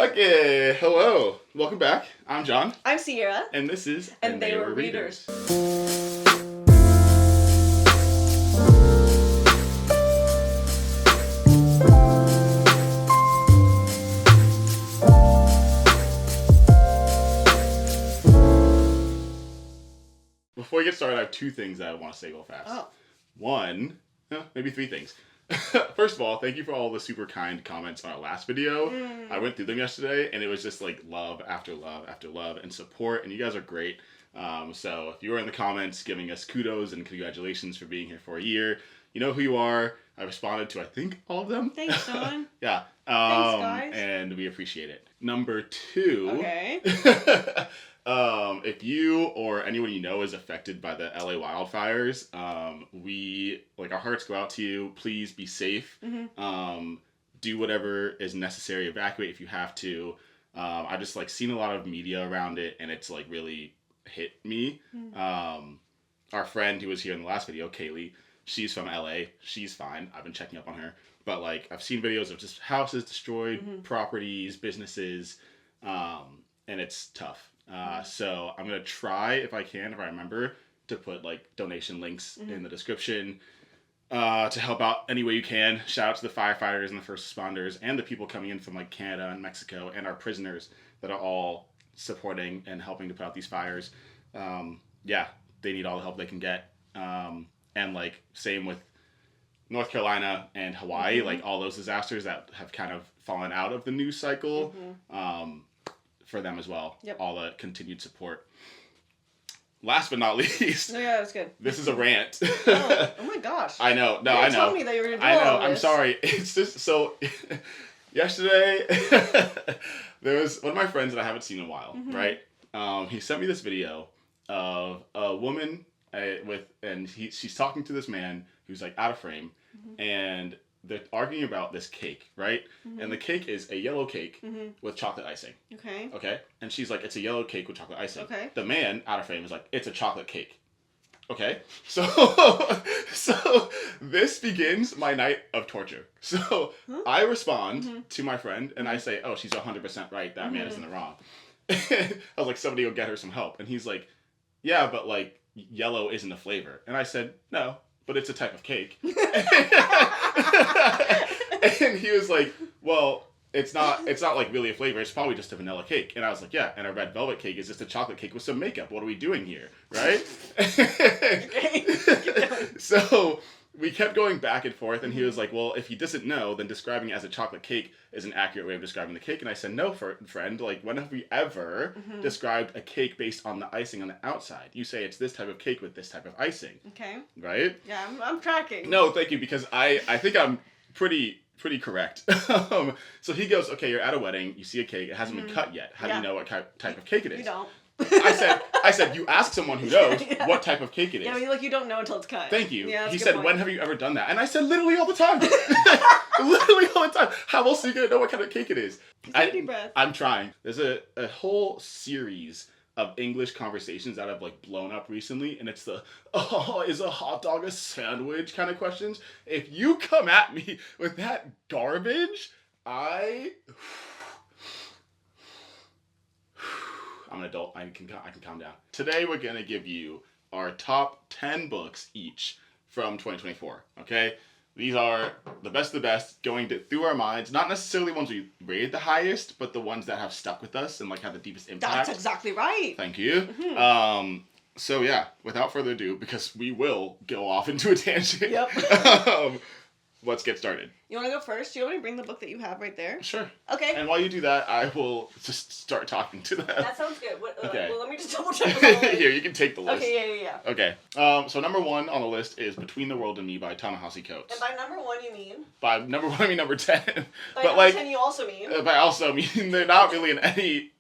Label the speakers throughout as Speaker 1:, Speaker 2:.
Speaker 1: Okay, hello. Welcome back. I'm John.
Speaker 2: I'm Sierra.
Speaker 1: And this is
Speaker 2: And They Were Readers.
Speaker 1: Before we get started, I have two things that I want to say real fast.
Speaker 2: Oh.
Speaker 1: One, maybe three things. First of all, thank you for all the super kind comments on our last video. I went through them yesterday, and it was just like love after love after love and support, and you guys are great. So if you were in the comments giving us kudos and congratulations for being here for a year, you know who you are. I responded to, I think, all of them.
Speaker 2: Thanks, John.
Speaker 1: Yeah.
Speaker 2: Thanks, guys.
Speaker 1: And we appreciate it. Number two.
Speaker 2: Okay.
Speaker 1: If you or anyone you know is affected by the LA wildfires, our hearts go out to you. Please be safe.
Speaker 2: Mm-hmm.
Speaker 1: Do whatever is necessary. Evacuate if you have to. I just seen a lot of media around it, and it's really hit me.
Speaker 2: Mm-hmm.
Speaker 1: Our friend who was here in the last video, Kaylee, she's from LA. She's fine. I've been checking up on her. But I've seen videos of just houses destroyed,
Speaker 2: mm-hmm.
Speaker 1: properties, businesses, and it's tough. So I'm going to try, if I remember, to put donation links
Speaker 2: mm-hmm.
Speaker 1: in the description to help out any way you can. Shout out to the firefighters and the first responders and the people coming in from Canada and Mexico and our prisoners that are all supporting and helping to put out these fires. They need all the help they can get. And same with North Carolina and Hawaii,
Speaker 2: mm-hmm.
Speaker 1: all those disasters that have kind of fallen out of the news cycle.
Speaker 2: Mm-hmm.
Speaker 1: For them as well.
Speaker 2: Yep.
Speaker 1: All the continued support. Last but not least.
Speaker 2: No, yeah, that's good.
Speaker 1: This is a rant.
Speaker 2: Oh my gosh.
Speaker 1: I know. No,
Speaker 2: you
Speaker 1: I know.
Speaker 2: told me that you were going to do
Speaker 1: I know.
Speaker 2: all
Speaker 1: I'm
Speaker 2: this.
Speaker 1: sorry. It's just so. Yesterday, there was one of my friends that I haven't seen in a while.
Speaker 2: Mm-hmm.
Speaker 1: Right. He sent me this video of a woman she's talking to this man who's out of frame,
Speaker 2: mm-hmm.
Speaker 1: and they're arguing about this cake, right?
Speaker 2: Mm-hmm.
Speaker 1: And the cake is a yellow cake
Speaker 2: mm-hmm.
Speaker 1: with chocolate icing.
Speaker 2: Okay.
Speaker 1: Okay? And she's like, it's a yellow cake with chocolate icing.
Speaker 2: Okay.
Speaker 1: The man, out of frame, is like, it's a chocolate cake. Okay? So this begins my night of torture. So I respond
Speaker 2: mm-hmm.
Speaker 1: to my friend, and I say, oh, she's 100% right. That man is in
Speaker 2: Mm-hmm.
Speaker 1: the wrong. I was like, somebody go get her some help. And he's like, yeah, but yellow isn't a flavor. And I said, no, but it's a type of cake. And he was like, well, it's not really a flavor. It's probably just a vanilla cake. And I was like, yeah, and a red velvet cake is just a chocolate cake with some makeup. What are we doing here? Right? So we kept going back and forth, and he was like, well, if he doesn't know, then describing it as a chocolate cake is an accurate way of describing the cake. And I said, no, friend, when have we ever
Speaker 2: mm-hmm.
Speaker 1: described a cake based on the icing on the outside? You say it's this type of cake with this type of icing.
Speaker 2: Okay.
Speaker 1: Right?
Speaker 2: Yeah, I'm tracking.
Speaker 1: No, thank you, because I think I'm pretty correct. So he goes, okay, you're at a wedding, you see a cake, it hasn't
Speaker 2: mm-hmm.
Speaker 1: been cut yet. How do you know what type of cake it is?
Speaker 2: You don't.
Speaker 1: I said, you ask someone who knows
Speaker 2: yeah.
Speaker 1: what type of cake it is.
Speaker 2: Yeah, you don't know until it's cut.
Speaker 1: Thank you.
Speaker 2: Yeah,
Speaker 1: he said,
Speaker 2: point.
Speaker 1: when have you ever done that? And I said, literally all the time. Literally all the time. How else are you going to know what kind of cake it is?
Speaker 2: Take a deep breath.
Speaker 1: I'm trying. There's a whole series of English conversations that have blown up recently, and it's the is a hot dog a sandwich kind of questions. If you come at me with that garbage, I'm an adult. I can calm down. Today we're gonna give you our top 10 books each from 2024. Okay, these are the best of the best, going through our minds. Not necessarily ones we rated the highest, but the ones that have stuck with us and have the deepest impact.
Speaker 2: That's exactly right.
Speaker 1: Thank you.
Speaker 2: Mm-hmm.
Speaker 1: So yeah, without further ado, because we will go off into a tangent.
Speaker 2: Yep.
Speaker 1: Let's get started.
Speaker 2: You want to go first? Do you want me to bring the book that you have right there?
Speaker 1: Sure.
Speaker 2: Okay.
Speaker 1: And while you do that, I will just start talking to them.
Speaker 2: That sounds good.
Speaker 1: Okay.
Speaker 2: Well, let me just double check. The
Speaker 1: Here, you can take the list.
Speaker 2: Okay, yeah.
Speaker 1: Okay. So number 1 on the list is Between the World and Me by Ta-Nehisi Coates.
Speaker 2: And by number 1, you mean?
Speaker 1: By number 1, I mean number 10.
Speaker 2: By
Speaker 1: but
Speaker 2: number 10, you also mean?
Speaker 1: But I also mean they're not really in any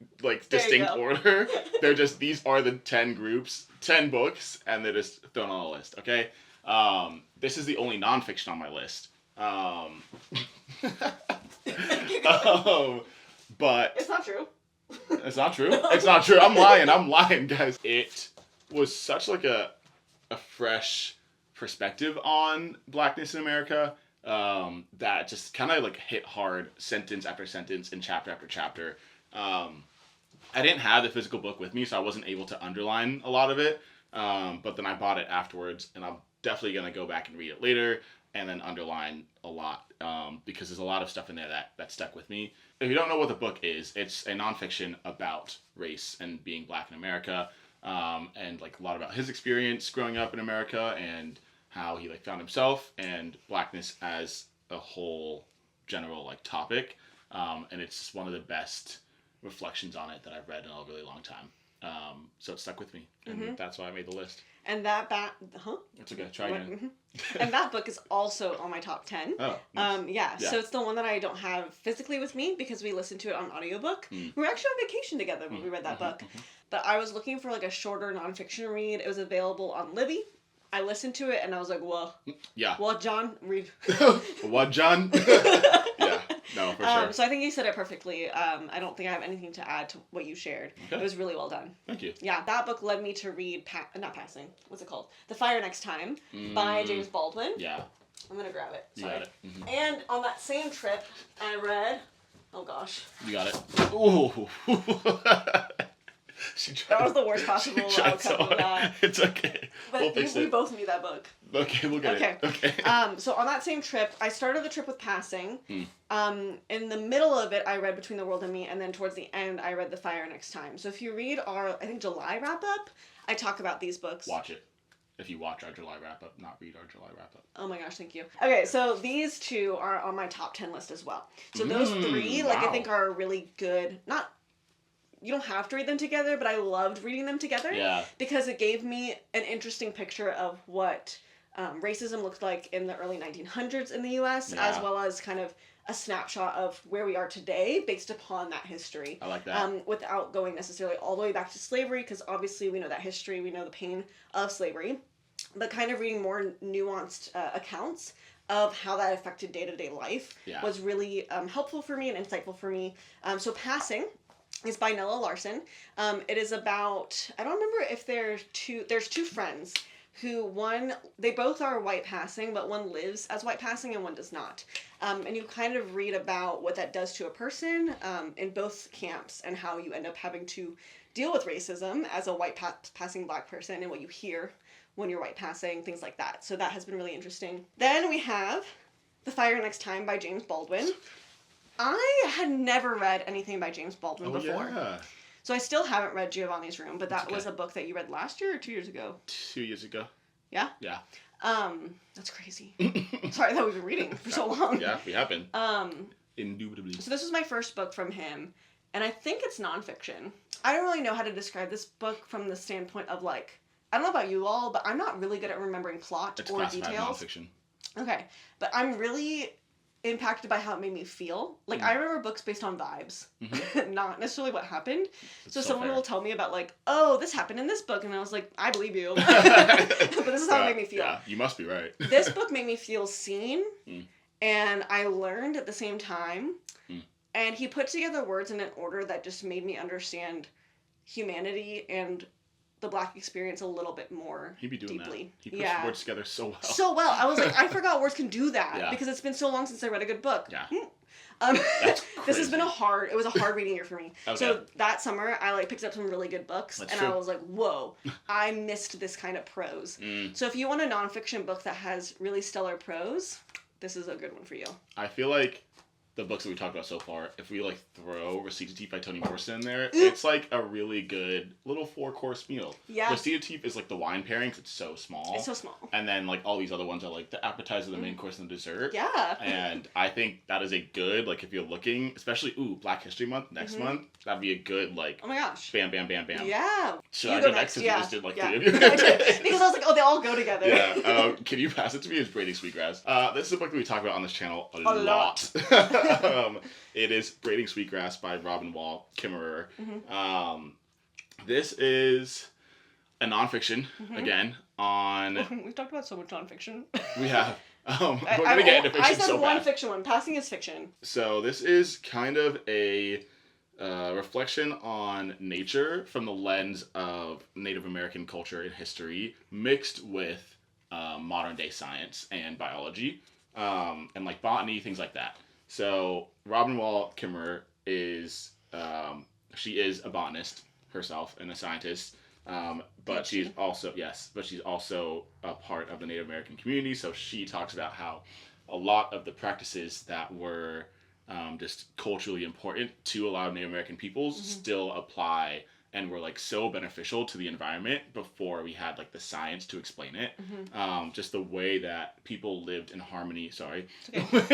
Speaker 1: distinct order. They're just, these are the 10 groups, 10 books, and they're just thrown on the list. Okay. This is the only nonfiction on my list. But
Speaker 2: it's not true.
Speaker 1: It's not true. It's not true. I'm lying, guys. It was such a fresh perspective on blackness in America that just kind of like hit hard sentence after sentence and chapter after chapter. I didn't have the physical book with me, so I wasn't able to underline a lot of it. But then I bought it afterwards, and I'm definitely going to go back and read it later and then underline a lot because there's a lot of stuff in there that stuck with me. If you don't know what the book is, it's a nonfiction about race and being black in America, and like a lot about his experience growing up in America and how he like found himself and blackness as a whole general like topic. And it's just one of the best reflections on it that I've read in a really long time. So it stuck with me, and that's why I made the list.
Speaker 2: And that
Speaker 1: It's okay. Try again.
Speaker 2: And that book is also on my top 10.
Speaker 1: Oh, nice.
Speaker 2: Yeah, so it's the one that I don't have physically with me because we listened to it on audiobook. We were actually on vacation together when we read that book. But I was looking for like a shorter nonfiction read. It was available on Libby. I listened to it and I was like, whoa.
Speaker 1: Yeah.
Speaker 2: What, John? Read.
Speaker 1: What, John? Yeah. No, for sure.
Speaker 2: So I think you said it perfectly. I don't think I have anything to add to what you shared. Okay. It was really well done.
Speaker 1: Thank you.
Speaker 2: Yeah, that book led me to read, not Passing, what's it called? The Fire Next Time by James Baldwin.
Speaker 1: Yeah.
Speaker 2: I'm going to grab it.
Speaker 1: Sorry. You got it.
Speaker 2: And on that same trip, I read, oh gosh.
Speaker 1: You got it. Ooh.
Speaker 2: That was the worst possible outcome of that.
Speaker 1: It's okay.
Speaker 2: But we both knew that book.
Speaker 1: Okay, we'll get it. Okay.
Speaker 2: So on that same trip, I started the trip with Passing. In the middle of it, I read Between the World and Me, and then towards the end, I read The Fire Next Time. So if you read our, I think, July wrap-up, I talk about these books.
Speaker 1: Watch it. If you watch our July wrap-up, not read our July wrap-up.
Speaker 2: Oh my gosh, thank you. Okay, so these two are on my top 10 list as well. So those three, like, I think are really good. You don't have to read them together, but I loved reading them together.
Speaker 1: Yeah.
Speaker 2: Because it gave me an interesting picture of what racism looked like in the early 1900s in the U.S., as well as kind of a snapshot of where we are today based upon that history.
Speaker 1: I like that.
Speaker 2: Without going necessarily all the way back to slavery, because obviously we know that history, we know the pain of slavery, but kind of reading more nuanced accounts of how that affected day-to-day life was really helpful for me and insightful for me. So Passing is by Nella Larson. It is about, I don't remember if there's two friends who they both are white passing, but one lives as white passing and one does not. And you kind of read about what that does to a person in both camps and how you end up having to deal with racism as a white passing black person and what you hear when you're white passing, things like that. So that has been really interesting. Then we have The Fire Next Time by James Baldwin. I had never read anything by James Baldwin before. Yeah. So I still haven't read Giovanni's Room, but that was a book that you read last year or 2 years ago?
Speaker 1: 2 years ago.
Speaker 2: Yeah?
Speaker 1: Yeah.
Speaker 2: That's crazy. Sorry that we've been reading for so long.
Speaker 1: Yeah, we have been. Indubitably.
Speaker 2: So this was my first book from him, and I think it's nonfiction. I don't really know how to describe this book from the standpoint of like, I don't know about you all, but I'm not really good at remembering plot or details.
Speaker 1: Nonfiction.
Speaker 2: Okay, but I'm really impacted by how it made me feel. Like, I remember books based on vibes, not necessarily what happened. So someone will tell me about, like, oh, this happened in this book, and I was like, I believe you. But this is how it made me feel.
Speaker 1: Yeah, you must be right.
Speaker 2: This book made me feel seen, and I learned at the same time. And he put together words in an order that just made me understand humanity and the black experience a little bit more
Speaker 1: He'd be doing
Speaker 2: deeply.
Speaker 1: That. He puts words together so well.
Speaker 2: So well. I was like, I forgot words can do that because it's been so long since I read a good book.
Speaker 1: Yeah.
Speaker 2: This has been a hard reading year for me. Okay. So that summer, I picked up some really good books, I was like, whoa, I missed this kind of prose. So if you want a nonfiction book that has really stellar prose, this is a good one for you.
Speaker 1: I feel like the books that we talked about so far, if we throw Receipts of Teeth by Toni Morrison in there, it's a really good little 4-course meal.
Speaker 2: Yeah.
Speaker 1: Receipts of Teeth is the wine pairing because it's so small.
Speaker 2: It's so small.
Speaker 1: And then all these other ones are the appetizer, the main course, and the dessert.
Speaker 2: Yeah.
Speaker 1: And I think that is a good if you're looking, especially Black History Month next month, that'd be a good
Speaker 2: oh my gosh.
Speaker 1: Bam, bam, bam, bam.
Speaker 2: Yeah.
Speaker 1: Should I go next? Because you just did three of you.
Speaker 2: Because I was like, oh, they all go together.
Speaker 1: Yeah. Can you pass it to me? It's Braiding Sweetgrass. This is a book that we talk about on this channel a lot. It is Braiding Sweetgrass by Robin Wall Kimmerer. This is a nonfiction, again, on...
Speaker 2: We've talked about so much nonfiction.
Speaker 1: We have. We're going to get into fiction
Speaker 2: I said
Speaker 1: so
Speaker 2: one
Speaker 1: bad.
Speaker 2: fiction one. Passing is fiction.
Speaker 1: So this is kind of a reflection on nature from the lens of Native American culture and history mixed with modern-day science and biology. and like botany, things like that. So Robin Wall Kimmerer is she is a botanist herself and a scientist. But she's also a part of the Native American community. So she talks about how a lot of the practices that were just culturally important to a lot of Native American peoples still apply and were like so beneficial to the environment before we had like the science to explain it. Just the way that people lived in harmony. Sorry, with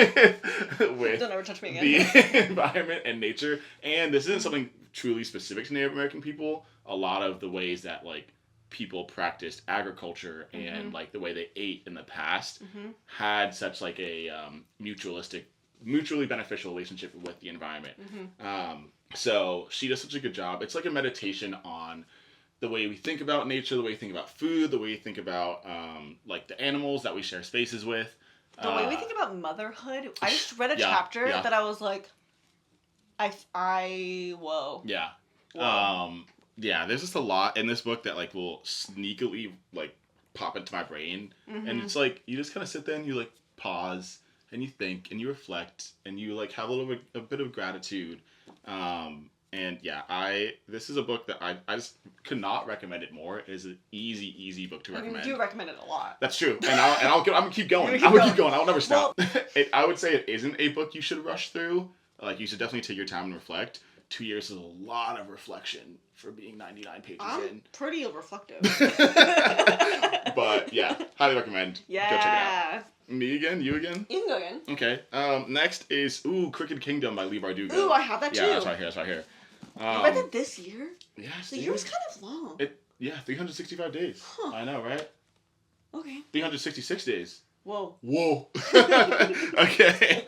Speaker 2: don't ever touch me again.
Speaker 1: The environment and nature. And this isn't something truly specific to Native American people. A lot of the ways that like people practiced agriculture and like the way they ate in the past had such like a mutually beneficial relationship with the environment. So she does such a good job. It's like a meditation on the way we think about nature, the way we think about food, the way we think about like the animals that we share spaces with.
Speaker 2: The way we think about motherhood. I just read a chapter that I was like, whoa.
Speaker 1: Yeah.
Speaker 2: Whoa.
Speaker 1: Yeah, there's just a lot in this book that like will sneakily like pop into my brain. And it's like you just kind of sit there and you like pause and you think and you reflect and you like have a bit of gratitude. And yeah, this is a book that I just could not recommend it more. It is an easy book to recommend.
Speaker 2: You do recommend it a lot.
Speaker 1: That's true, and I'm gonna keep going. I'm gonna keep going. I'll never stop. I would say it isn't a book you should rush through. Like you should definitely take your time and reflect. 2 years is a lot of reflection for being 99 pages in.
Speaker 2: Pretty reflective.
Speaker 1: But yeah, highly recommend.
Speaker 2: Yeah.
Speaker 1: Go check it out. Me again? You again?
Speaker 2: You can go again.
Speaker 1: Okay. Next is Crooked Kingdom by Leigh Bardugo.
Speaker 2: Ooh, I have that too.
Speaker 1: Yeah, that's right here.
Speaker 2: You read that this year?
Speaker 1: Yeah.
Speaker 2: The year's kind of long.
Speaker 1: 365 days. Huh. I know, right?
Speaker 2: Okay.
Speaker 1: 366 days.
Speaker 2: Whoa.
Speaker 1: Okay.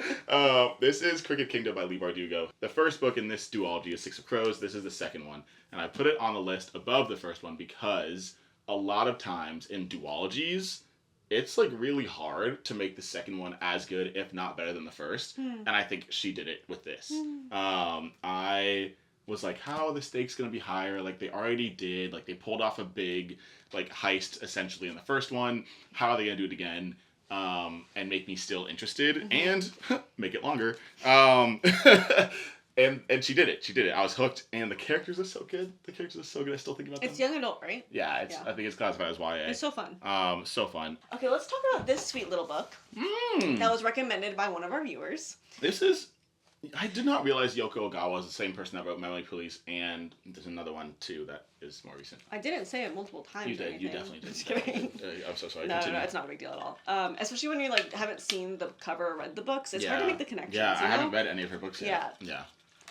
Speaker 1: This is Crooked Kingdom by Leigh Bardugo. The first book in this duology is Six of Crows. This is the second one. And I put it on the list above the first one because a lot of times in duologies, it's like really hard to make the second one as good, if not better than the first. And I think she did it with this. I was like, how are the stakes going to be higher? Like they already did, like they pulled off a big like heist essentially in the first one. How are they going to do it again? And make me still interested and make it longer. And she did it. I was hooked, and the characters are so good. I still think about them.
Speaker 2: It's young adult, right?
Speaker 1: Yeah, I think it's classified as YA.
Speaker 2: It's so fun.
Speaker 1: So fun.
Speaker 2: Okay, let's talk about this sweet little book that was recommended by one of our viewers.
Speaker 1: I did not realize Yoko Ogawa is the same person that wrote Memory Police, and there's another one too that is more recent.
Speaker 2: I didn't say it multiple times.
Speaker 1: You did. You definitely did.
Speaker 2: Just kidding.
Speaker 1: I'm so sorry.
Speaker 2: No, it's not a big deal at all. Especially when you like haven't seen the cover or read the books, it's hard to make the connections.
Speaker 1: Yeah, I haven't read any of her books yet.
Speaker 2: Yeah.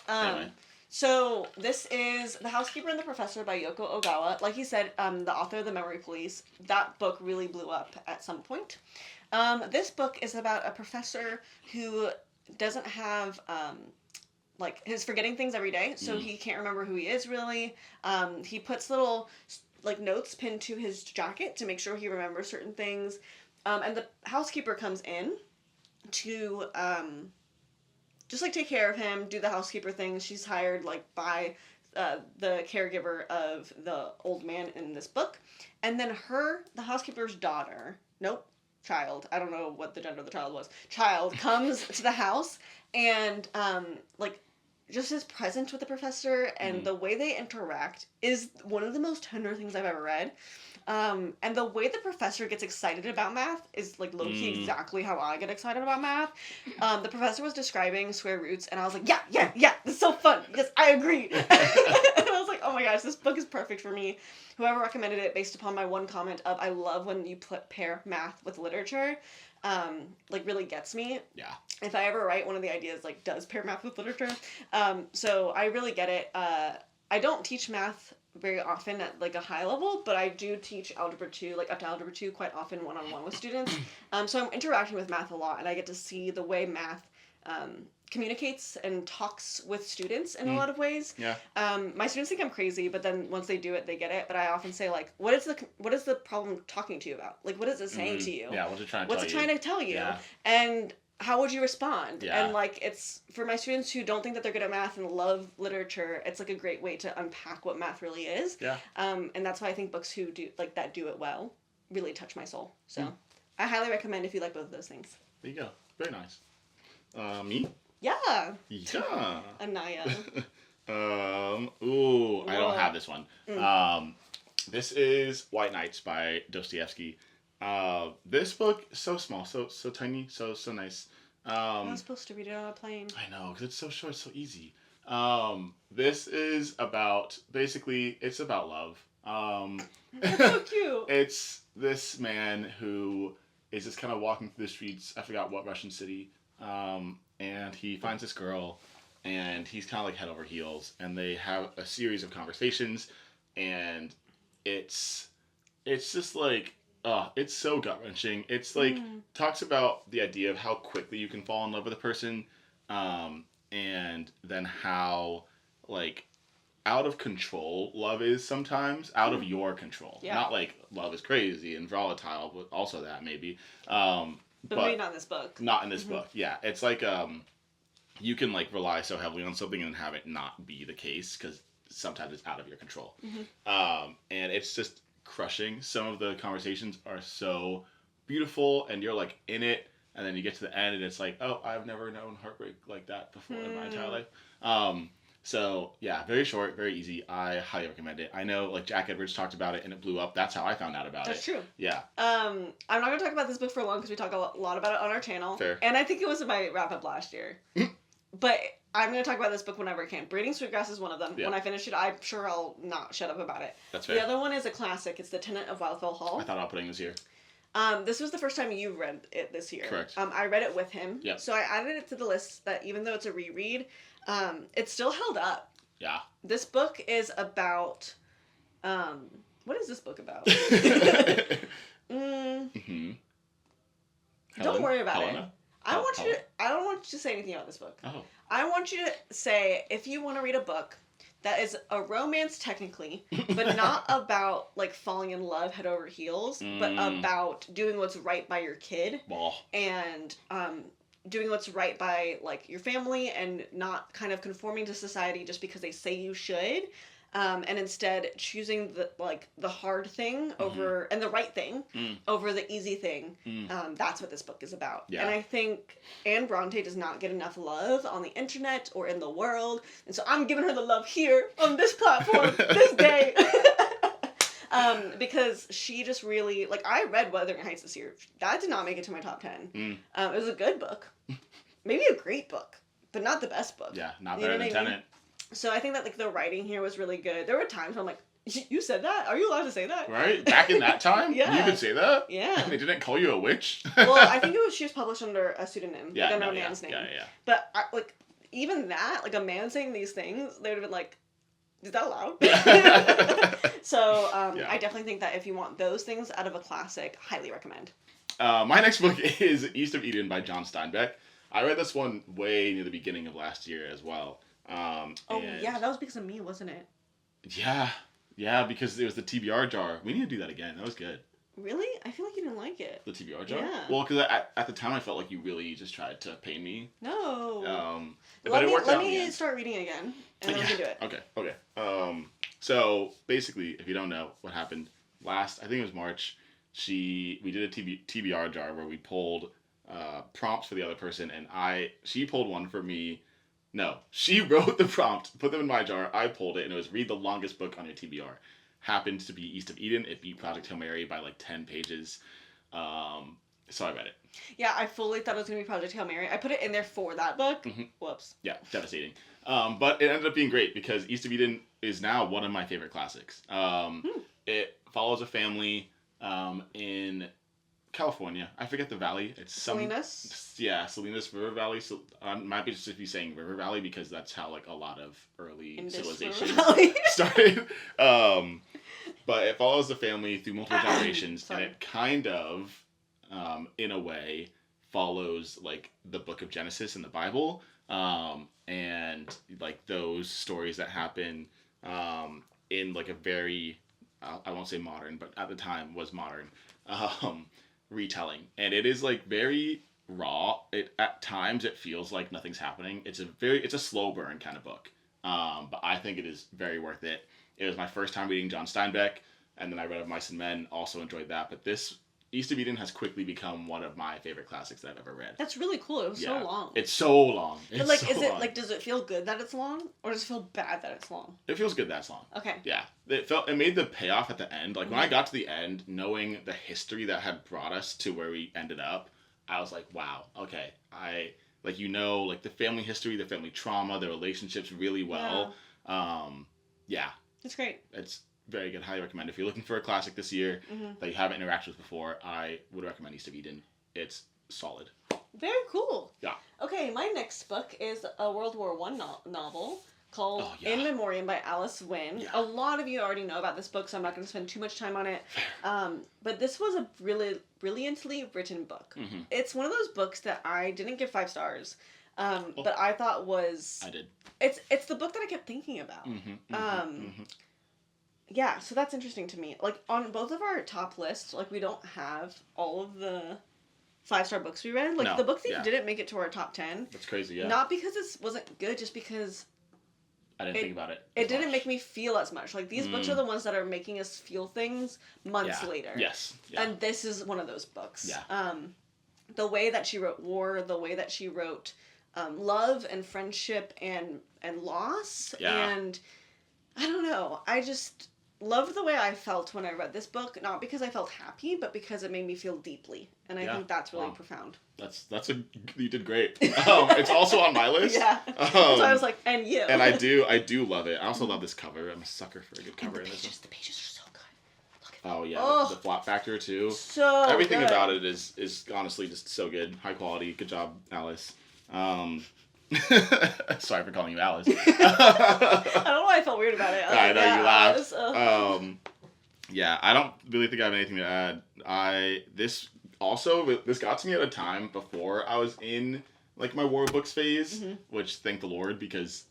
Speaker 1: Anyway.
Speaker 2: So this is The Housekeeper and the Professor by Yoko Ogawa. Like you said, the author of The Memory Police. That book really blew up at some point. This book is about a professor who doesn't have like he's forgetting things every day, so he can't remember who he is really. He puts little like notes pinned to his jacket to make sure he remembers certain things. And the housekeeper comes in to just like take care of him, do the housekeeper things. She's hired like by the caregiver of the old man in this book. And then the housekeeper's child, I don't know what the gender of the child was, comes to the house and like just is present with the professor, and the way they interact is one of the most tender things I've ever read. And the way the professor gets excited about math is like low-key exactly how I get excited about math. The professor was describing square roots, and I was like, yeah, this is so fun. Yes, I agree. And I was like, oh my gosh, this book is perfect for me. Whoever recommended it based upon my one comment of, I love when you pair math with literature, like really gets me.
Speaker 1: Yeah.
Speaker 2: If I ever write, one of the ideas like does pair math with literature. So I really get it. I don't teach math very often at like a high level, but I do teach Algebra 2, like up to Algebra 2 quite often one-on-one with students. So I'm interacting with math a lot, and I get to see the way math communicates and talks with students in a lot of ways.
Speaker 1: Yeah.
Speaker 2: My students think I'm crazy, but then once they do it, they get it. But I often say like, what is the problem talking to you about? Like, what is it saying to you?
Speaker 1: Yeah, what's it trying to
Speaker 2: tell you?
Speaker 1: Yeah.
Speaker 2: And how would you respond?
Speaker 1: Yeah.
Speaker 2: And like, it's for my students who don't think that they're good at math and love literature, it's like a great way to unpack what math really is.
Speaker 1: Yeah.
Speaker 2: And that's why I think books that do it well really touch my soul. So I highly recommend if you like both of those things.
Speaker 1: There you go. Very nice. Me?
Speaker 2: Yeah.
Speaker 1: Yeah.
Speaker 2: Anaya.
Speaker 1: I don't have this one. This is White Nights by Dostoevsky. This book is so small, so tiny, so nice.
Speaker 2: I was supposed to read it on a plane.
Speaker 1: I know, because it's so short, so easy. This is about, basically, it's about love.
Speaker 2: That's so cute.
Speaker 1: It's this man who is just kind of walking through the streets, I forgot what Russian city, and he finds this girl, and he's kind of like head over heels, and they have a series of conversations, and it's just like, it's so gut-wrenching. It's like, talks about the idea of how quickly you can fall in love with a person, and then how, like, out of control love is sometimes, out of your control.
Speaker 2: Yeah.
Speaker 1: Not like love is crazy and volatile, but also that maybe.
Speaker 2: But maybe not in this book.
Speaker 1: Not in this book, yeah. It's like, you can, like, rely so heavily on something and have it not be the case, because sometimes it's out of your control. And it's just crushing. Some of the conversations are so beautiful, and you're, like, in it, and then you get to the end, and it's like, oh, I've never known heartbreak like that before in my entire life. So, yeah, very short, very easy. I highly recommend it. I know, like, Jack Edwards talked about it, and it blew up. That's how I found out about it.
Speaker 2: That's true.
Speaker 1: Yeah.
Speaker 2: I'm not going to talk about this book for long, because we talk a lot about it on our channel.
Speaker 1: Fair.
Speaker 2: And I think it was in my wrap-up last year. But I'm going to talk about this book whenever I can. Braiding Sweetgrass is one of them.
Speaker 1: Yeah.
Speaker 2: When I finish it, I'm sure I'll not shut up about it.
Speaker 1: That's fair.
Speaker 2: The other one is a classic. It's The Tenant of Wildfell Hall.
Speaker 1: I thought about putting this here.
Speaker 2: This was the first time you read it this year.
Speaker 1: Correct.
Speaker 2: I read it with him.
Speaker 1: Yep.
Speaker 2: So I added it to the list that even though it's a reread, it's still held up.
Speaker 1: Yeah.
Speaker 2: This book is about... what is this book about? Don't worry about it. I don't want you to say anything about this book.
Speaker 1: Oh.
Speaker 2: I want you to say, if you want to read a book that is a romance technically, but not about, like, falling in love head over heels, but about doing what's right by your kid. And doing what's right by, like, your family, and not kind of conforming to society just because they say you should. And instead choosing the hard thing over and the right thing over the easy thing. That's what this book is about. Yeah. And I think Anne Bronte does not get enough love on the internet or in the world, and so I'm giving her the love here on this platform this day. Because she just really, like, I read Wuthering Heights this year. That did not make it to my top 10. It was a good book, maybe a great book, but not the best book.
Speaker 1: Yeah, not better than Tenant.
Speaker 2: So I think that, like, the writing here was really good. There were times where I'm like, you said that? Are you allowed to say that?
Speaker 1: Right? Back in that time?
Speaker 2: Yeah.
Speaker 1: You could say that?
Speaker 2: Yeah.
Speaker 1: They didn't call you a witch?
Speaker 2: Well, I think she was published under a pseudonym.
Speaker 1: Yeah,
Speaker 2: like, under a man's name.
Speaker 1: Yeah.
Speaker 2: But, like, even that, like, a man saying these things, they would have been like, is that allowed? So, I definitely think that if you want those things out of a classic, highly recommend.
Speaker 1: My next book is East of Eden by John Steinbeck. I read this one way near the beginning of last year as well.
Speaker 2: Yeah, that was because of me, wasn't it?
Speaker 1: Yeah, because it was the TBR jar. We need to do that again. That was good.
Speaker 2: Really? I feel like you didn't like it.
Speaker 1: The TBR jar?
Speaker 2: Yeah.
Speaker 1: Well, because at the time I felt like you really just tried to pain me.
Speaker 2: No.
Speaker 1: But it worked out.
Speaker 2: Let me start reading again, and then we can do it.
Speaker 1: Okay. So basically, if you don't know what happened I think it was March, we did a TBR jar where we pulled prompts for the other person, and she pulled one for me. No, she wrote the prompt, put them in my jar, I pulled it, and it was read the longest book on your TBR. Happened to be East of Eden. It beat Project Hail Mary by like 10 pages. So I read it.
Speaker 2: Yeah, I fully thought it was going to be Project Hail Mary. I put it in there for that book. Whoops.
Speaker 1: Yeah, devastating. But it ended up being great because East of Eden is now one of my favorite classics. It follows a family in California. I forget the valley. It's
Speaker 2: Salinas?
Speaker 1: Yeah, Salinas River Valley. So might be just be saying River Valley because that's how, like, a lot of early civilization started. But it follows the family through multiple generations, and it kind of, in a way, follows, like, the book of Genesis in the Bible, and, like, those stories that happen in, like, a very, I won't say modern, but at the time was modern, retelling. And it is, like, very raw. At times it feels like nothing's happening. It's a slow burn kind of book. But I think it is very worth it. It was my first time reading John Steinbeck, and then I read Of Mice and Men, also enjoyed that. But this East of Eden has quickly become one of my favorite classics that I've ever read.
Speaker 2: That's really cool. It was so long.
Speaker 1: It's so long.
Speaker 2: But like, is it like, does it feel good that it's long, or does it feel bad that it's long?
Speaker 1: It feels good that it's long.
Speaker 2: Okay.
Speaker 1: Yeah, it made the payoff at the end. Like when I got to the end, knowing the history that had brought us to where we ended up, I was like, wow, okay, like the family history, the family trauma, the relationships really well. Yeah.
Speaker 2: It's great.
Speaker 1: It's very good. Highly recommend. If you're looking for a classic this year that you haven't interacted with before, I would recommend East of Eden. It's solid.
Speaker 2: Very cool.
Speaker 1: Yeah.
Speaker 2: Okay, my next book is a World War I novel called In Memoriam by Alice Wynne. Yeah. A lot of you already know about this book, so I'm not going to spend too much time on it. But this was a really brilliantly written book. Mm-hmm. It's one of those books that I didn't give 5 stars, but I thought was...
Speaker 1: I did.
Speaker 2: It's the book that I kept thinking about. Yeah, so that's interesting to me. Like, on both of our top lists, like, we don't have all of the 5-star books we read. Like, the book that didn't make it to our top 10.
Speaker 1: That's crazy, yeah.
Speaker 2: Not because it wasn't good, just because...
Speaker 1: I didn't think about it.
Speaker 2: It didn't make me feel as much. Like, these books are the ones that are making us feel things months later.
Speaker 1: Yes. Yeah.
Speaker 2: And this is one of those books.
Speaker 1: Yeah.
Speaker 2: The way that she wrote war, the way that she wrote love and friendship and loss.
Speaker 1: Yeah.
Speaker 2: And I don't know. I just... loved the way I felt when I read this book, not because I felt happy, but because it made me feel deeply, and I think that's really profound.
Speaker 1: You did great. It's also on my list.
Speaker 2: Yeah. So I was like, and you.
Speaker 1: And I do love it. I also love this cover. I'm a sucker for a good cover.
Speaker 2: And the pages are so good. Look at
Speaker 1: them. Oh yeah, the flop factor too.
Speaker 2: So
Speaker 1: everything about it is honestly just so good, high quality. Good job, Alice. Sorry for calling you Alice.
Speaker 2: I don't know why I felt weird about it.
Speaker 1: I know you laughed. Yeah, I don't really think I have anything to add. This got to me at a time before I was in like my war books phase, which thank the Lord, because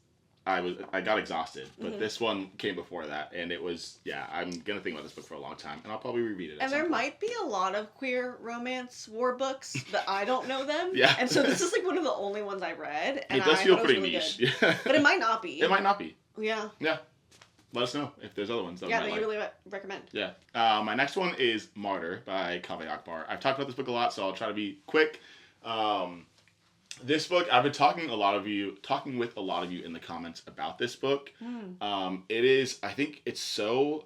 Speaker 1: I got exhausted. But this one came before that, and it was I'm gonna think about this book for a long time, and I'll probably reread it.
Speaker 2: And there might be a lot of queer romance war books that I don't know them.
Speaker 1: Yeah.
Speaker 2: And so this is like one of the only ones I read, and
Speaker 1: it does feel pretty
Speaker 2: really
Speaker 1: niche.
Speaker 2: Yeah. But it might not be.
Speaker 1: It might not be.
Speaker 2: Yeah.
Speaker 1: Yeah. Let us know if there's other ones that
Speaker 2: you really recommend.
Speaker 1: Yeah. My next one is Martyr by Kaveh Akbar. I've talked about this book a lot, so I'll try to be quick. This book, I've been talking with a lot of you in the comments about this book. It is, I think it's so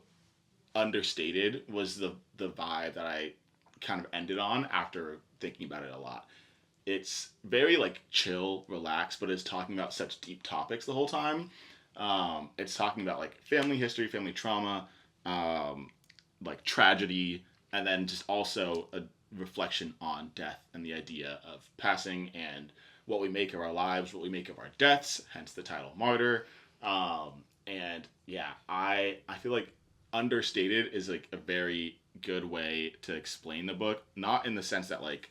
Speaker 1: understated was the vibe that I kind of ended on after thinking about it a lot. It's very like chill, relaxed, but it's talking about such deep topics the whole time. It's talking about like family history, family trauma, like tragedy, and then just also a reflection on death and the idea of passing and what we make of our lives, what we make of our deaths, hence the title Martyr. And yeah, I feel like understated is like a very good way to explain the book, not in the sense that like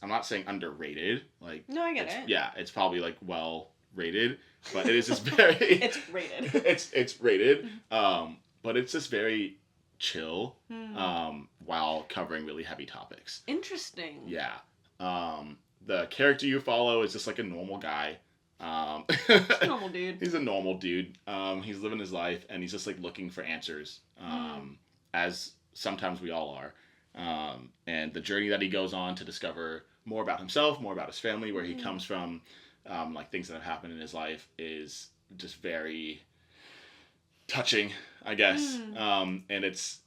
Speaker 1: I'm not saying underrated, like
Speaker 2: no, I get it.
Speaker 1: Yeah, it's probably like well rated, but it is just very
Speaker 2: it's rated.
Speaker 1: It's rated. But it's just very chill while covering really heavy topics.
Speaker 2: Interesting.
Speaker 1: Yeah. The character you follow is just like a normal guy.
Speaker 2: He's a normal dude.
Speaker 1: He's a normal dude. He's living his life, and he's just like looking for answers, as sometimes we all are. And the journey that he goes on to discover more about himself, more about his family, where he comes from, like things that have happened in his life, is just very touching, I guess. And it's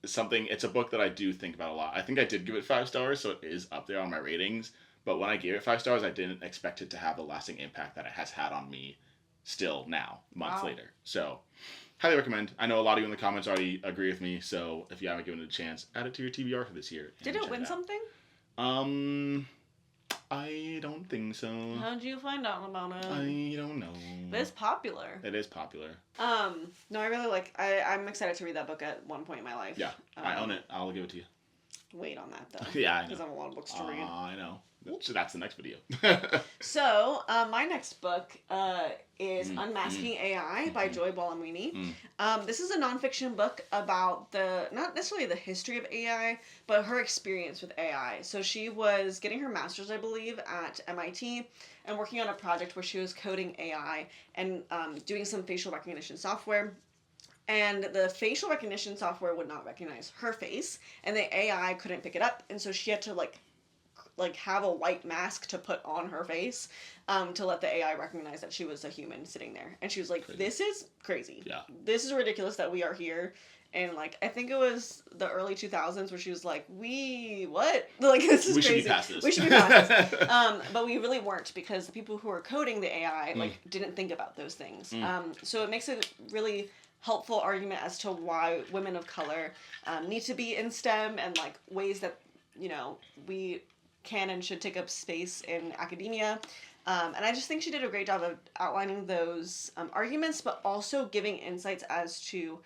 Speaker 1: a book that I do think about a lot. I think I did give it 5 stars, so it is up there on my ratings. But when I gave it 5 stars, I didn't expect it to have the lasting impact that it has had on me still now, months later. So, highly recommend. I know a lot of you in the comments already agree with me, so if you haven't given it a chance, add it to your TBR for this year.
Speaker 2: Did it win something?
Speaker 1: I don't think so.
Speaker 2: How'd you find out about it?
Speaker 1: I don't know.
Speaker 2: But it's popular.
Speaker 1: It is popular.
Speaker 2: No, I really I'm excited to read that book at one point in my life.
Speaker 1: Yeah, I own it. I'll give it to you.
Speaker 2: Wait on that, though.
Speaker 1: Yeah, I know.
Speaker 2: Because I have a lot of books to read.
Speaker 1: I know. So that's the next video.
Speaker 2: So, my next book is Unmasking AI by Joy Buolamwini. This is a nonfiction book about not necessarily the history of AI, but her experience with AI. So she was getting her master's, I believe, at MIT and working on a project where she was coding AI and doing some facial recognition software. and the facial recognition software would not recognize her face, and the AI couldn't pick it up, and so she had to like have a white mask to put on her face to let the AI recognize that she was a human sitting there. And she was like, crazy. This is crazy.
Speaker 1: Yeah.
Speaker 2: This is ridiculous that we are here. And like, I think it was the early 2000s where she was like, what? Like, this is
Speaker 1: we
Speaker 2: crazy.
Speaker 1: Should be past this.
Speaker 2: We should be past this. But we really weren't, because the people who are coding the AI like didn't think about those things. So it makes a really helpful argument as to why women of color need to be in STEM, and like ways that, you know, we can and should take up space in academia. And I just think she did a great job of outlining those arguments, but also giving insights as to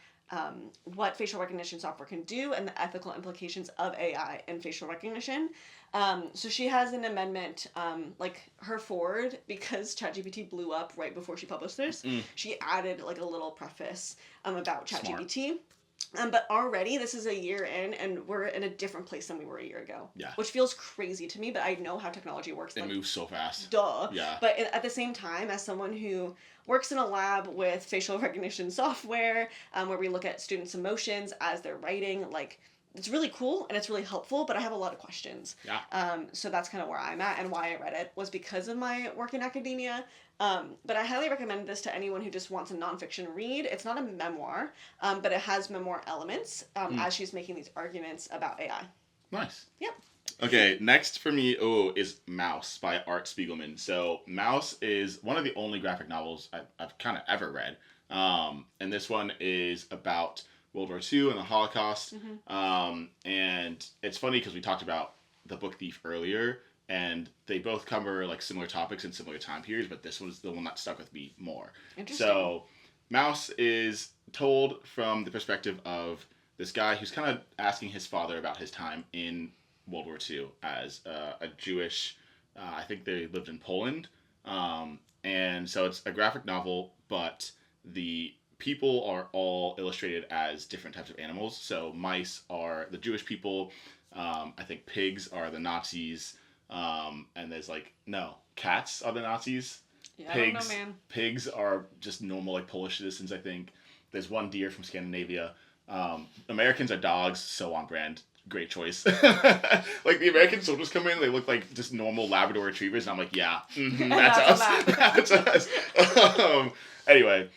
Speaker 2: what facial recognition software can do and the ethical implications of AI and facial recognition. So she has an amendment, like her forward, because ChatGPT blew up right before she published this, she added like a little preface about ChatGPT. But already, this is a year in, and we're in a different place than we were a year ago.
Speaker 1: Yeah.
Speaker 2: Which feels crazy to me, but I know how technology works.
Speaker 1: It moves so fast.
Speaker 2: Duh.
Speaker 1: Yeah.
Speaker 2: But at the same time, as someone who works in a lab with facial recognition software, where we look at students' emotions as they're writing, like, it's really cool and it's really helpful, but I have a lot of questions.
Speaker 1: Yeah.
Speaker 2: So that's kind of where I'm at, and why I read it was because of my work in academia. But I highly recommend this to anyone who just wants a nonfiction read. It's not a memoir, but it has memoir elements as she's making these arguments about AI.
Speaker 1: Nice.
Speaker 2: Yep.
Speaker 1: Okay, next for me is Mouse by Art Spiegelman. So Mouse is one of the only graphic novels I've kind of ever read. And this one is about World War II and the Holocaust. And it's funny because we talked about The Book Thief earlier, and they both cover like similar topics in similar time periods, but this was the one that stuck with me more.
Speaker 2: Interesting.
Speaker 1: So Mouse is told from the perspective of this guy who's kind of asking his father about his time in World War II as a Jewish, I think they lived in Poland. And so it's a graphic novel, but the people are all illustrated as different types of animals. So mice are the Jewish people. I think pigs are the Nazis. And there's cats are the Nazis.
Speaker 2: Yeah,
Speaker 1: Pigs,
Speaker 2: I don't know, man.
Speaker 1: Pigs are just normal, like, Polish citizens, I think. There's one deer from Scandinavia. Americans are dogs, so on brand. Great choice. Like, the American soldiers come in, they look like just normal Labrador retrievers, and I'm like, yeah, that's us. That's us. Anyway,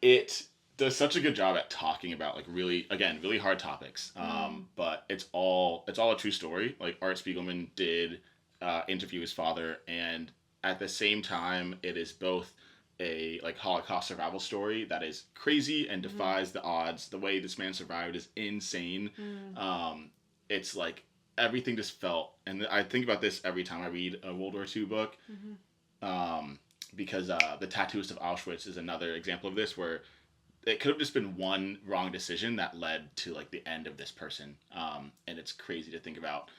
Speaker 1: it does such a good job at talking about, like, really hard topics. But it's all a true story. Like, Art Spiegelman did interview his father, and at the same time, it is both a like Holocaust survival story that is crazy and defies the odds. The way this man survived is insane. It's like everything just felt, and I think about this every time I read a World War II book, because The Tattooist of Auschwitz is another example of this, where it could have just been one wrong decision that led to like the end of this person. And it's crazy to think about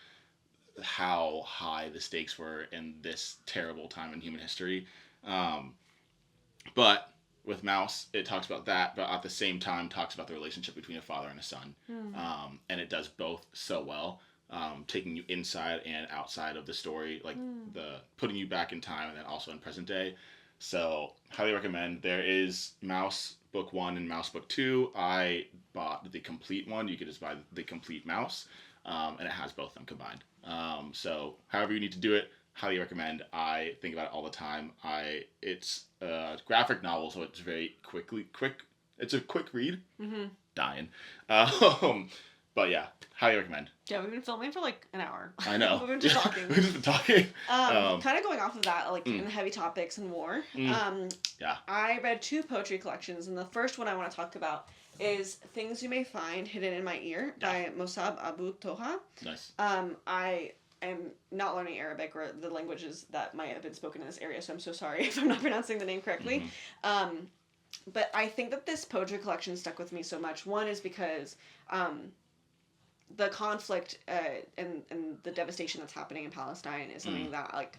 Speaker 1: how high the stakes were in this terrible time in human history. But with Mouse, it talks about that, but at the same time talks about the relationship between a father and a son. And it does both so well, taking you inside and outside of the story, like the putting you back in time and then also in present day. So highly recommend. There is Mouse Book 1 and Mouse Book 2. I bought the complete one. You could just buy the complete Mouse, and it has both of them combined. So however you need to do it, highly recommend. I think about it all the time. It's a graphic novel, so it's very quick. It's a quick read. Dying. But yeah, highly recommend.
Speaker 2: Yeah, we've been filming for like an hour.
Speaker 1: I know.
Speaker 2: We've been just talking.
Speaker 1: We've just been talking.
Speaker 2: Kind of going off of that, like in the heavy topics and war.
Speaker 1: Yeah.
Speaker 2: I read 2 poetry collections, and the first one I want to talk about is Things You May Find Hidden in My Ear by Mossab Abu Toha.
Speaker 1: Nice.
Speaker 2: I am not learning Arabic or the languages that might have been spoken in this area, so I'm so sorry if I'm not pronouncing the name correctly. But I think that this poetry collection stuck with me so much. One is because the conflict and the devastation that's happening in Palestine is something that like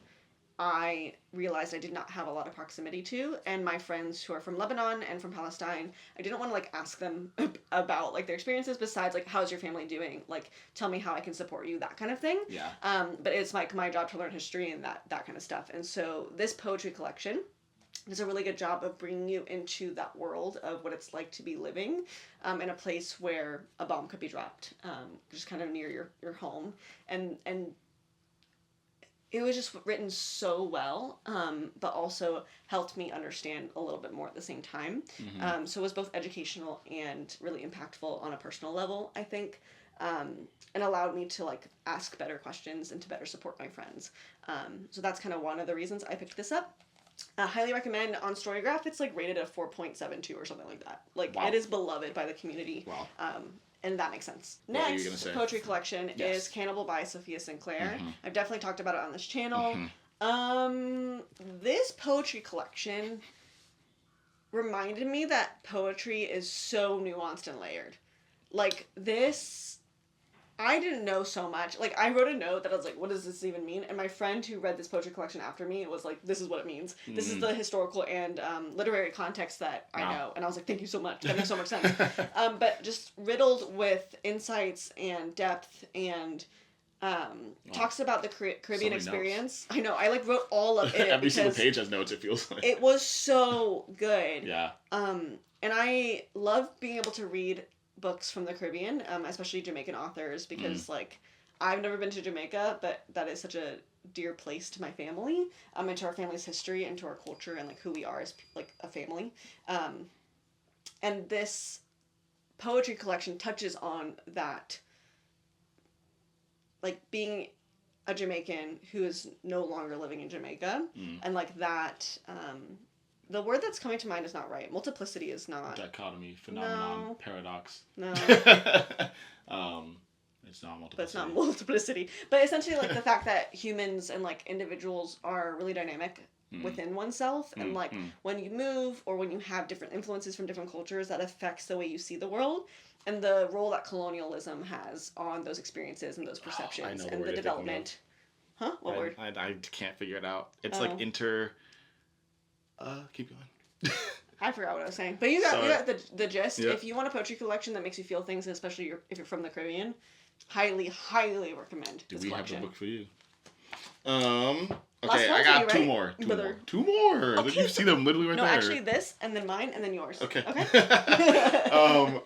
Speaker 2: I realized I did not have a lot of proximity to, and my friends who are from Lebanon and from Palestine, I didn't want to like ask them about like their experiences besides like how's your family doing, like tell me how I can support you, that kind of thing.
Speaker 1: Yeah.
Speaker 2: But it's like my job to learn history and that kind of stuff. And so this poetry collection does a really good job of bringing you into that world of what it's like to be living in a place where a bomb could be dropped, just kind of near your home. And it was just written so well, but also helped me understand a little bit more at the same time. So it was both educational and really impactful on a personal level, I think, and allowed me to like ask better questions and to better support my friends. So that's kind of one of the reasons I picked this up. Highly recommend. On Storygraph, it's like rated a 4.72 or something like that. Like, it is beloved by the community. Wow. And that makes sense. Next poetry collection is Cannibal by Sophia Sinclair. I've definitely talked about it on this channel. This poetry collection reminded me that poetry is so nuanced and layered. Like, this, I didn't know so much. Like, I wrote a note that I was like, what does this even mean? And my friend who read this poetry collection after me was like, this is what it means. This is the historical and literary context that I know. And I was like, thank you so much. That makes so much sense. But just riddled with insights and depth and talks about the Caribbean experience. Notes. I know. I like wrote all of it.
Speaker 1: Every single page has notes, it feels like.
Speaker 2: It was so good.
Speaker 1: Yeah.
Speaker 2: And I love being able to read books from the Caribbean, especially Jamaican authors, because like I've never been to Jamaica, but that is such a dear place to my family, and to our family's history and to our culture and like who we are as like a family. And this poetry collection touches on that, like being a Jamaican who is no longer living in Jamaica, and like that. The word that's coming to mind is not right. Multiplicity is not.
Speaker 1: Dichotomy, phenomenon, paradox.
Speaker 2: No.
Speaker 1: It's not multiplicity.
Speaker 2: But it's not multiplicity. But essentially, like, the fact that humans and, like, individuals are really dynamic within oneself. And, like, when you move or when you have different influences from different cultures, that affects the way you see the world. And the role that colonialism has on those experiences and those perceptions and the development. Huh? What word?
Speaker 1: I can't figure it out. It's like keep going.
Speaker 2: I forgot what I was saying. But you got the gist. Yep. If you want a poetry collection that makes you feel things, especially if you're from the Caribbean, highly, highly recommend this collection. Do we have the book for you?
Speaker 1: Okay, I got two more. Two more. Okay. You see them literally right there.
Speaker 2: No, actually this, and then mine, and then yours.
Speaker 1: Okay.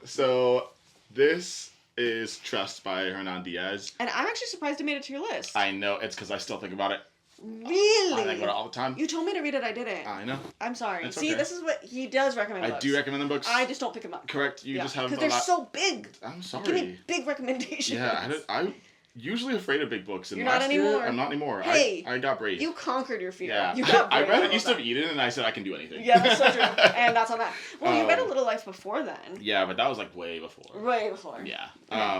Speaker 1: So this is Trust by Hernan Diaz.
Speaker 2: And I'm actually surprised it made it to your list.
Speaker 1: I know. It's because I still think about it.
Speaker 2: Really?
Speaker 1: I think about it all the time.
Speaker 2: You told me to read it, I didn't.
Speaker 1: I know.
Speaker 2: I'm sorry.
Speaker 1: It's
Speaker 2: See,
Speaker 1: okay.
Speaker 2: This is what he does recommend books.
Speaker 1: I do recommend the books.
Speaker 2: I just don't pick them up.
Speaker 1: Correct. You just have
Speaker 2: because they're so big.
Speaker 1: I'm sorry.
Speaker 2: Give me big recommendations.
Speaker 1: Yeah, I'm usually afraid of big books. And
Speaker 2: You're not anymore?
Speaker 1: I'm not anymore.
Speaker 2: Hey,
Speaker 1: I got brave.
Speaker 2: You conquered your fear.
Speaker 1: Yeah.
Speaker 2: You got brave.
Speaker 1: I read East of Eden and I said I can do anything.
Speaker 2: Yeah, that's so true. And that's on that. Well, you read A Little Life before then.
Speaker 1: Yeah, but that was like way before.
Speaker 2: Way before.
Speaker 1: Yeah.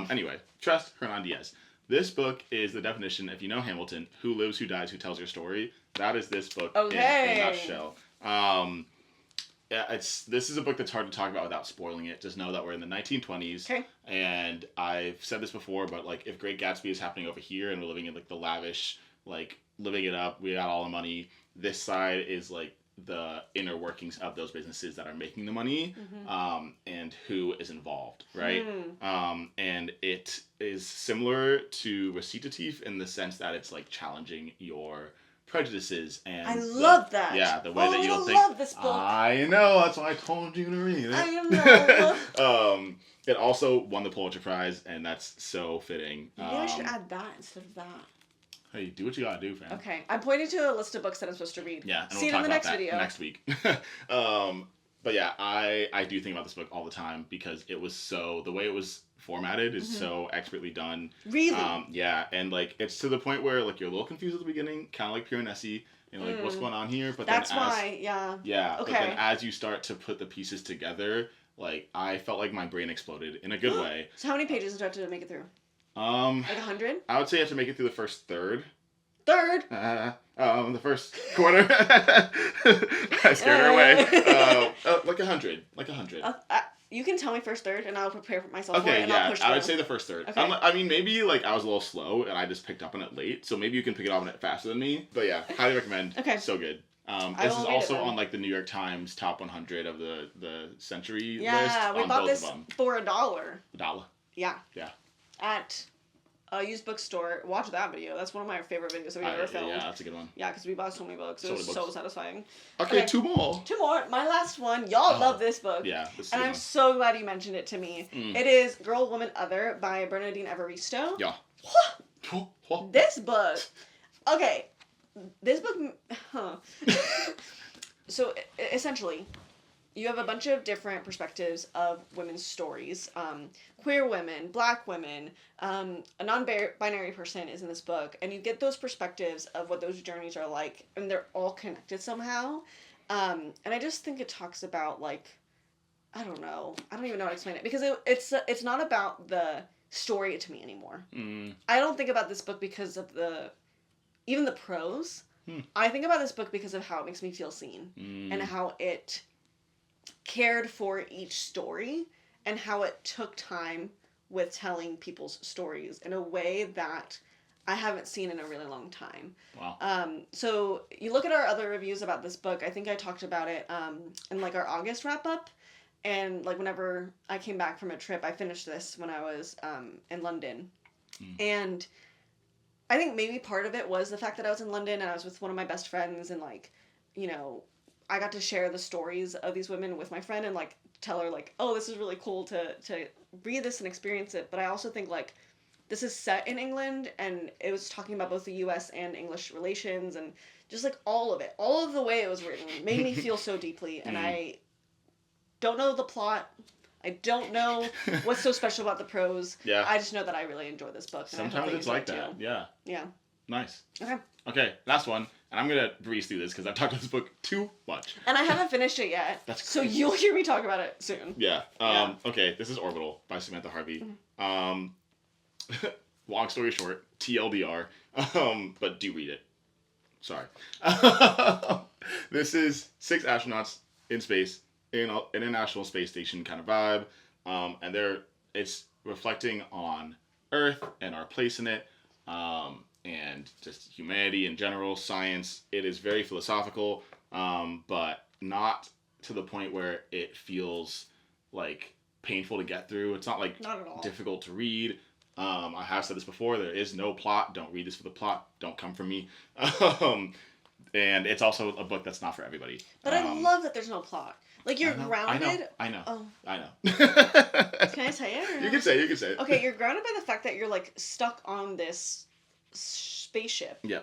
Speaker 1: Anyway, Trust Hernan Diaz. This book is the definition, if you know Hamilton, who lives, who dies, who tells your story. That is this book in a nutshell. This is a book that's hard to talk about without spoiling it. Just know that we're in the 1920s. Okay. And I've said this before, but like if Great Gatsby is happening over here and we're living in like the lavish, like living it up, we got all the money. This side is like the inner workings of those businesses that are making the money, and who is involved, right? And it is similar to Recitative in the sense that it's like challenging your prejudices and
Speaker 2: I love that.
Speaker 1: Yeah, the way that you don't think.
Speaker 2: I love this book.
Speaker 1: I know, that's why I told you to read it.
Speaker 2: I know.
Speaker 1: It also won the Pulitzer Prize, and that's so fitting.
Speaker 2: Maybe I should add that instead of that.
Speaker 1: Hey, do what you gotta do, fam.
Speaker 2: Okay, I'm pointing to a list of books that I'm supposed to read.
Speaker 1: Yeah, and
Speaker 2: See you in the next video.
Speaker 1: Next week. But yeah, I do think about this book all the time because it was so, the way it was formatted is so expertly done.
Speaker 2: Really?
Speaker 1: Yeah, and like it's to the point where like you're a little confused at the beginning, kind of like Pure Nessie, and like what's going on here. But
Speaker 2: that's
Speaker 1: then
Speaker 2: Yeah.
Speaker 1: Okay. But then as you start to put the pieces together, like I felt like my brain exploded in a good way.
Speaker 2: So how many pages do you have to make it through? Like 100?
Speaker 1: I would say you have to make it through the first third.
Speaker 2: The
Speaker 1: first quarter. I scared her away. Like 100.
Speaker 2: You can tell me first third, and I'll prepare myself for it,
Speaker 1: Okay,
Speaker 2: and
Speaker 1: yeah,
Speaker 2: I'll push
Speaker 1: I would say the first third.
Speaker 2: Okay.
Speaker 1: I mean, maybe like I was a little slow, and I just picked up on it late, so maybe you can pick it up on it faster than me. But yeah, highly recommend.
Speaker 2: Okay.
Speaker 1: So good. This is also on like the New York Times top 100 of the century list.
Speaker 2: Yeah, we bought this for $1.
Speaker 1: $1.
Speaker 2: Yeah. At used bookstore. Watch that video. That's one of my favorite videos that we've ever filmed.
Speaker 1: Yeah, that's a good one.
Speaker 2: Yeah, because we bought so many books. It was so satisfying.
Speaker 1: Okay, two more.
Speaker 2: Two more. My last one. Y'all love this book.
Speaker 1: Yeah, this is
Speaker 2: and I'm so glad you mentioned it to me. It is Girl, Woman, Other by Bernardine Evaristo.
Speaker 1: Yeah.
Speaker 2: This book. Okay. This book. So, essentially, you have a bunch of different perspectives of women's stories. Queer women, black women, a non-binary person is in this book, and you get those perspectives of what those journeys are like, and they're all connected somehow. And I just think it talks about, like, I don't know. I don't even know how to explain it, because it's not about the story to me anymore. I don't think about this book because of even the prose. I think about this book because of how it makes me feel seen, and how it cared for each story, and how it took time with telling people's stories in a way that I haven't seen in a really long time.
Speaker 1: Wow.
Speaker 2: So you look at our other reviews about this book, I think I talked about it in like our August wrap up, and like whenever I came back from a trip, I finished this when I was in London. And I think maybe part of it was the fact that I was in London and I was with one of my best friends, and like, you know, I got to share the stories of these women with my friend and like tell her like, oh, this is really cool to read this and experience it. But I also think like this is set in England, and it was talking about both the US and English relations, and just like all of it, all of the way it was written made me feel so deeply. And I don't know the plot. I don't know what's so special about the prose.
Speaker 1: Yeah.
Speaker 2: I just know that I really enjoy this book.
Speaker 1: Sometimes it's like that.
Speaker 2: Too.
Speaker 1: Yeah.
Speaker 2: Yeah.
Speaker 1: Nice.
Speaker 2: Okay.
Speaker 1: Okay, last one. And I'm going to breeze through this because I've talked about this book too much.
Speaker 2: And I haven't finished it yet.
Speaker 1: That's
Speaker 2: so
Speaker 1: crazy.
Speaker 2: you'll hear me talk about it soon.
Speaker 1: Yeah. Okay, this is Orbital by Samantha Harvey. Long story short, TLDR. But do read it. Sorry. This is 6 astronauts in space, in an International Space Station kind of vibe. And it's reflecting on Earth and our place in it. And just humanity in general, science. It is very philosophical, but not to the point where it feels like painful to get through. It's not like difficult to read. I have said this before, there is no plot. Don't read this for the plot. Don't come from me. And it's also a book that's not for everybody.
Speaker 2: But I love that there's no plot. Like, you're grounded.
Speaker 1: I know.
Speaker 2: Oh.
Speaker 1: I know.
Speaker 2: Can I say it?
Speaker 1: You can say it.
Speaker 2: Okay, you're grounded by the fact that you're, like, stuck on this spaceship.
Speaker 1: Yeah.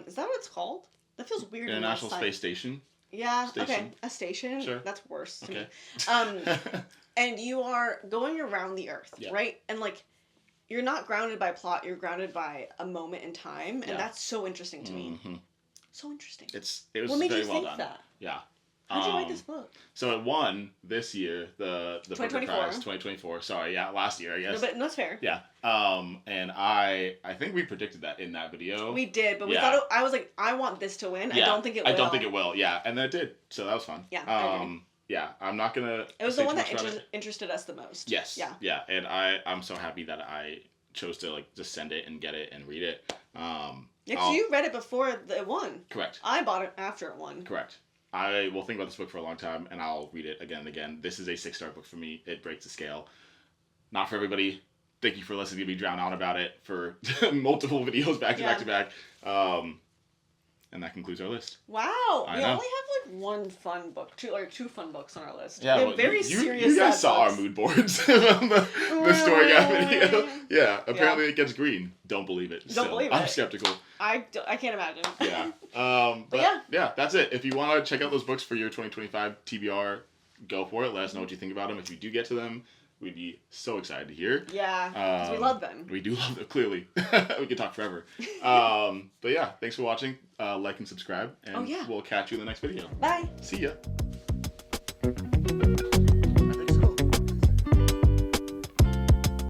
Speaker 2: Is that what it's called? That feels weird.
Speaker 1: International Space Station.
Speaker 2: Yeah.
Speaker 1: Station.
Speaker 2: Okay. A station.
Speaker 1: Sure.
Speaker 2: That's worse to
Speaker 1: me.
Speaker 2: And you are going around the Earth, right? And like, you're not grounded by plot. You're grounded by a moment in time, and that's so interesting to me. So interesting.
Speaker 1: It was
Speaker 2: what made
Speaker 1: very
Speaker 2: you
Speaker 1: well
Speaker 2: think
Speaker 1: done.
Speaker 2: That?
Speaker 1: Yeah.
Speaker 2: How'd you like this book?
Speaker 1: So it won this year the Booker
Speaker 2: 2024.
Speaker 1: Prize 2024. Sorry, last year I guess.
Speaker 2: No, but that's fair.
Speaker 1: Yeah. And I think we predicted that in that video.
Speaker 2: We did, but we thought I was like, I want this to win. Yeah. I don't think it will.
Speaker 1: Yeah, and then it did. So that was fun.
Speaker 2: Yeah.
Speaker 1: Yeah, I'm not gonna.
Speaker 2: It was the one that interested us the most.
Speaker 1: Yes. Yeah. Yeah, and I'm so happy that I chose to like just send it and get it and read it.
Speaker 2: Yeah, because you read it before it won.
Speaker 1: Correct.
Speaker 2: I bought it after it won.
Speaker 1: Correct. I will think about this book for a long time, and I'll read it again and again. This is a 6-star book for me. It breaks the scale. Not for everybody. Thank you for listening to me drown on about it for multiple videos back to back. And that concludes our list.
Speaker 2: We only have like one fun book, two fun books on our list.
Speaker 1: Yeah,
Speaker 2: well, very serious.
Speaker 1: You guys saw our mood boards on the story guide video. Yeah, apparently it gets green. Don't believe it.
Speaker 2: Don't believe it.
Speaker 1: I'm skeptical.
Speaker 2: I can't imagine.
Speaker 1: Yeah. But yeah, that's it. If you want to check out those books for your 2025 TBR, go for it. Let us know what you think about them. If you do get to them, we'd be so excited to hear.
Speaker 2: Yeah, because we love them.
Speaker 1: We do love them, clearly. We could talk forever. But yeah, thanks for watching. Like and subscribe, and we'll catch you in the next video.
Speaker 2: Bye.
Speaker 1: See ya.